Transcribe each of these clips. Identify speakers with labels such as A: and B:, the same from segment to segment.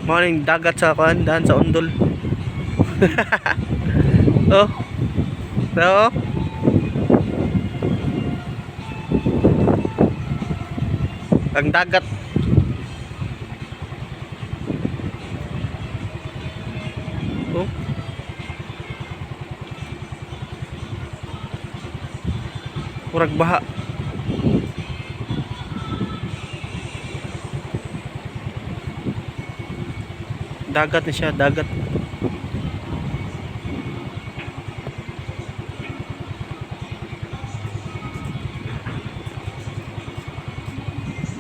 A: Morning dagat sa kuan sa undol. Oh. So, ang dagat. Oh. Murag baha. Dagat na siya, dagat.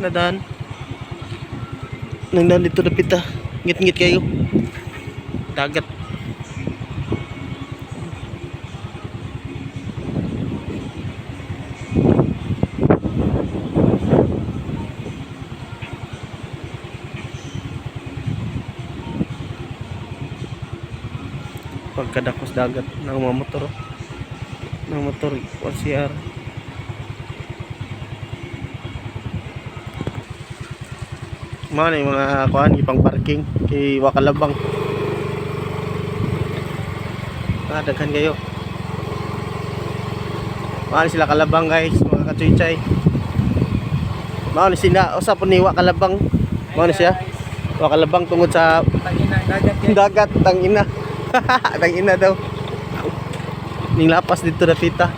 A: Nadaan. Nandaan dito na pita. Ngit-ngit kayo. Dagat. Pagkadakos dagat ng mga motor. Ng motor, CR. Mga na yung mga kuhan, ipang parking kay Wakalabang. Daghan kayo. Mga na sila kalabang guys, mga kachuichay. Mga na sila, usap ni Wakalabang. Mga na siya, Wakalabang tungod sa dagat, tangina. Tangina daw. Ning lapas dito na pita.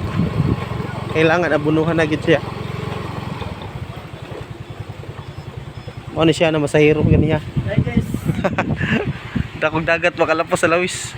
A: Kailangan abunuhan na gid siya. Ano siya na masahiro ganiya.
B: Hi guys.
A: Dakong dagat makalapos sa lawis.